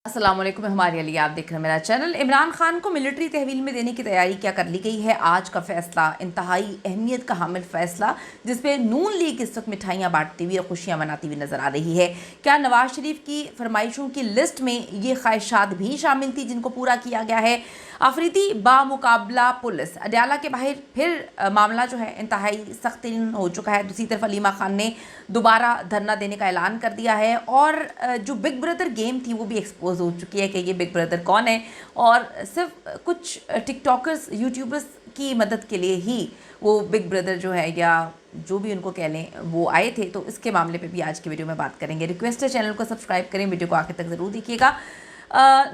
अस्सलाम वालेकुम, हमारे लिए आप देख रहे हैं मेरा चैनल। इमरान खान को मिलिट्री तहवील में देने की तैयारी क्या कर ली गई है। आज का फैसला इंतहाई अहमियत का हामिल फैसला, जिसपे नून लीग इस वक्त मिठाइयाँ बांटती हुई और खुशियाँ मनाती हुई नजर आ रही है। क्या नवाज शरीफ की फरमाइशों की लिस्ट में ये ख्वाहिशात भी शामिल थी जिनको पूरा किया गया है। अफरीदी बामुकाबला पुलिस, अडयाला के बाहर फिर मामला जो है इंतहाई सख्त हो चुका है। दूसरी तरफ अलीमा खान ने दोबारा धरना देने का ऐलान कर दिया है और जो बिग ब्रदर गेम थी वो भी एक्सपोज हो चुकी है कि ये बिग ब्रदर कौन है, और सिर्फ कुछ टिकटॉकर्स यूट्यूबर्स की मदद के लिए ही वो बिग ब्रदर जो है या जो भी उनको कह लें वो आए थे। तो इसके मामले पे भी आज की वीडियो में बात करेंगे। रिक्वेस्ट है चैनल को सब्सक्राइब करें, वीडियो को आखिर तक ज़रूर देखिएगा।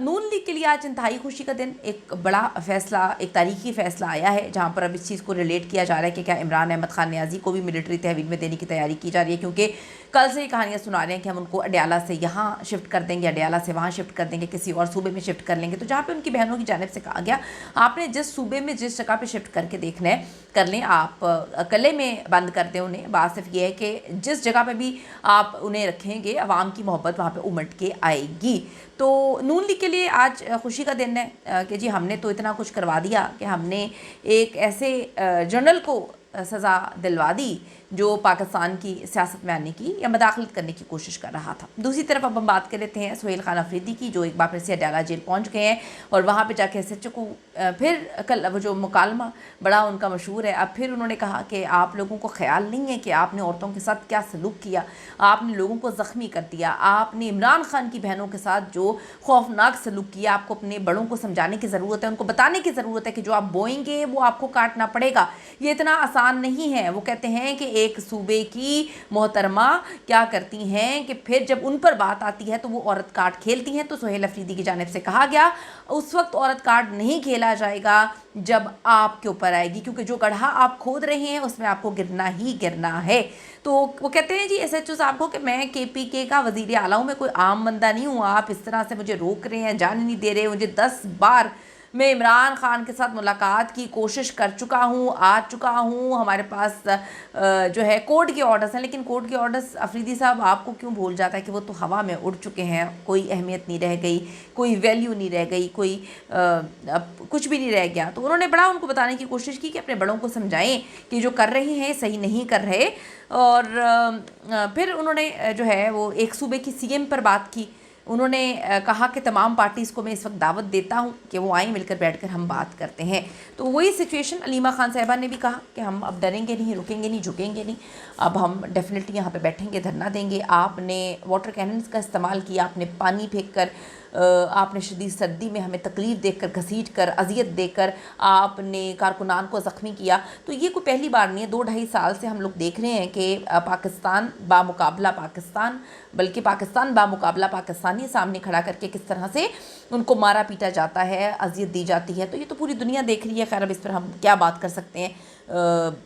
नून लीग के लिए आज इंतहाई खुशी का दिन, एक बड़ा फैसला, एक तारीखी फैसला आया है जहां पर अब इस चीज़ को रिलेट किया जा रहा है कि क्या इमरान अहमद खान नियाज़ी को भी मिलिट्री तहवील में देने की तैयारी की जा रही है, क्योंकि कल से ही कहानियाँ सुना रहे हैं कि हम उनको अडयाला से यहाँ शिफ्ट कर देंगे, अडयाला से वहाँ शिफ्ट कर देंगे, किसी और सूबे में शिफ्ट कर लेंगे। तो जहाँ पे उनकी बहनों की जानिब से कहा गया आपने जिस सूबे में जिस जगह पे शिफ्ट करके देखना है कर लें, आप अकेले में बंद कर दें उन्हें। बात सिर्फ ये है कि जिस जगह पे भी आप उन्हें रखेंगे अवाम की मोहब्बत वहाँ पे उमड़ के आएगी। तो नून लीग के लिए आज खुशी का दिन है कि जी हमने तो इतना कुछ करवा दिया कि हमने एक ऐसे जनरल को सज़ा दिलवा दी जो पाकिस्तान की सियासत में आने की या मदाखलत करने की कोशिश कर रहा था। दूसरी तरफ अब हम बात कर लेते हैं सुहेल खान अफरीदी की, जो एक बार फिर से अडयाला जेल पहुंच गए हैं और वहां पे जाके SHO को फिर कल वो जो मुकालमा बड़ा उनका मशहूर है, अब फिर उन्होंने कहा कि आप लोगों को ख्याल नहीं है कि आपने औरतों के साथ क्या सलूक किया, आपने लोगों को ज़ख्मी कर दिया, आपने इमरान खान की बहनों के साथ जो खौफनाक सलूक किया। आपको अपने बड़ों को समझाने की ज़रूरत है, उनको बताने की ज़रूरत है कि जो आप बोएंगे वो आपको काटना पड़ेगा, ये इतना आसान नहीं है। वो कहते हैं कि एक सूबे की मोहतरमा क्या करती हैं कि फिर जब उन पर बात आती है तो वो औरत काट खेलती हैं। तो सुहेल अफरीदी की जानिब से कहा गया उस वक्त औरत काट नहीं खेला जाएगा जब आपके ऊपर आएगी, क्योंकि जो गड्ढा आप खोद रहे हैं उसमें आपको गिरना ही गिरना है। तो वो कहते हैं जी SHO साहब को कि मैं KPK का वज़ीर आला हूँ, मैं कोई आम बंदा नहीं हूँ, आप इस तरह से मुझे रोक रहे हैं, जाने नहीं दे रहे। मुझे 10 बार मैं इमरान खान के साथ मुलाकात की कोशिश कर चुका हूँ, आ चुका हूँ, हमारे पास जो है कोर्ट के ऑर्डर्स हैं, लेकिन कोर्ट के ऑर्डर्स अफरीदी साहब आपको क्यों भूल जाता है कि वो तो हवा में उड़ चुके हैं, कोई अहमियत नहीं रह गई, कोई वैल्यू नहीं रह गई, कोई कुछ भी नहीं रह गया। तो उन्होंने बड़ा उनको बताने की कोशिश की कि अपने बड़ों को समझाएं कि जो कर रहे हैं सही नहीं कर रहे। और फिर उन्होंने जो है वो एक सूबे की CM पर बात की। उन्होंने कहा कि तमाम पार्टीज़ को मैं इस वक्त दावत देता हूं कि वो आएँ, मिलकर बैठकर हम बात करते हैं। तो वही सिचुएशन अलीमा खान साहिबा ने भी कहा कि हम अब डरेंगे नहीं, रुकेंगे नहीं, झुकेंगे नहीं, अब हम डेफिनेटली यहाँ पे बैठेंगे, धरना देंगे। आपने वाटर कैनन्स का इस्तेमाल किया, आपने पानी फेंक कर, आपने शदीद सर्दी में हमें तकलीफ देकर, घसीट कर, अजियत देकर आपने कारकुनान को ज़ख्मी किया। तो ये कोई पहली बार नहीं है, 2-2.5 साल से हम लोग देख रहे हैं कि पाकिस्तान बामुकाबला पाकिस्तान, बल्कि पाकिस्तान बामुकाबला पाकिस्तानी सामने खड़ा करके किस तरह से उनको मारा पीटा जाता है, अजियत दी जाती है। तो ये तो पूरी दुनिया देख रही है। खैर अब इस पर हम क्या बात कर सकते हैं,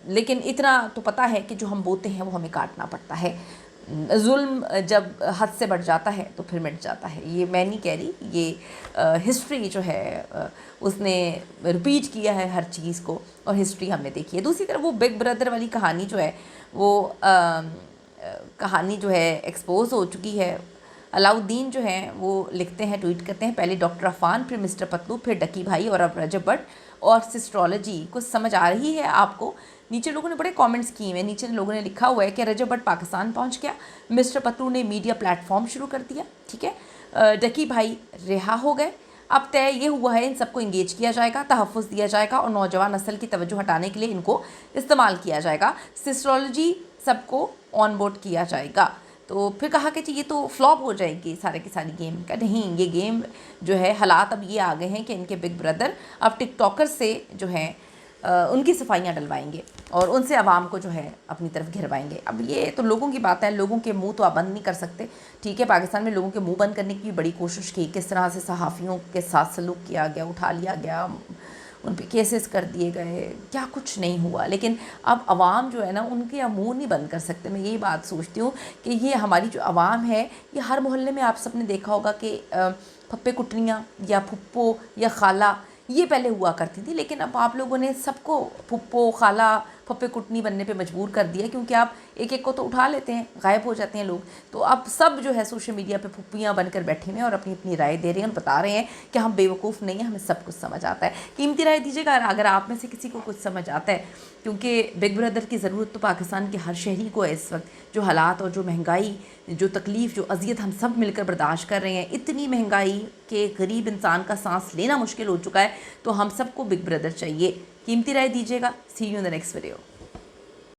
लेकिन इतना तो पता है कि जो हम बोते हैं वो हमें काटना पड़ता है। जुल्म जब हद से बढ़ जाता है तो फिर मिट जाता है। ये मैं नहीं कह रही, ये हिस्ट्री जो है उसने रिपीट किया है हर चीज़ को, और हिस्ट्री हमने देखी है। दूसरी तरफ वो बिग ब्रदर वाली कहानी जो है वो कहानी जो है एक्सपोज हो चुकी है। अलाउद्दीन जो हैं वो लिखते हैं, ट्वीट करते हैं, पहले डॉक्टर अफान, फिर मिस्टर पतलू, फिर डकी भाई और अब रजब भट्ट और सिस्ट्रोलॉजी। कुछ समझ आ रही है आपको? नीचे लोगों ने बड़े कमेंट्स किए हैं। नीचे लोगों ने लिखा हुआ है कि रजब भट्ट पाकिस्तान पहुंच गया, मिस्टर पतलू ने मीडिया प्लेटफॉर्म शुरू कर दिया, ठीक है, डकी भाई रिहा हो गए। अब तय ये हुआ है इन सबको इंगेज किया जाएगा, तहफ़्फ़ुज़ दिया जाएगा और नौजवान नस्ल की तवज्जो हटाने के लिए इनको इस्तेमाल किया जाएगा। सिस्ट्रोलॉजी सबको ऑन बोर्ड किया जाएगा। तो फिर कहा कि जी ये तो फ्लॉप हो जाएगी सारे की सारी गेम का। नहीं, ये गेम जो है, हालात अब ये आ गए हैं कि इनके बिग ब्रदर अब टिकटॉकर से जो है उनकी सफाइयाँ डलवाएंगे और उनसे आवाम को जो है अपनी तरफ घिरवाएंगे। अब ये तो लोगों की बात है, लोगों के मुंह तो आप बंद नहीं कर सकते, ठीक है। पाकिस्तान में लोगों के मुंह बंद करने की बड़ी कोशिश की, किस तरह से सहाफ़ियों के साथ सलूक किया गया, उठा लिया गया, उन पे केसेस कर दिए गए, क्या कुछ नहीं हुआ। लेकिन अब आवाम जो है ना, उनके मुंह नहीं बंद कर सकते। मैं यही बात सोचती हूँ कि ये हमारी जो आवाम है, ये हर मोहल्ले में आप सबने देखा होगा कि फप्पे कुटनियाँ या फुप्पो या खाला ये पहले हुआ करती थी, लेकिन अब आप लोगों ने सबको फुप्पो, खाला, फप्पे कुटनी बनने पे मजबूर कर दिया, क्योंकि आप एक एक को तो उठा लेते हैं, गायब हो जाते हैं लोग। तो अब सब जो है सोशल मीडिया पे फुप्पियाँ बनकर बैठे हुए हैं और अपनी अपनी राय दे रहे हैं और बता रहे हैं कि हम बेवकूफ़ नहीं हैं, हमें सब कुछ समझ आता है। कीमती राय दीजिएगा अगर आप में से किसी को कुछ समझ आता है, क्योंकि बिग ब्रदर की ज़रूरत तो पाकिस्तान के हर शहरी को है इस वक्त। जो हालात और जो महंगाई, जो तकलीफ़, जो अजियत हम सब मिलकर बर्दाश्त कर रहे हैं, इतनी महंगाई के गरीब इंसान का सांस लेना मुश्किल हो चुका है। तो हम सबको बिग ब्रदर चाहिए। कीमती राय दीजिएगा। See you in the next video.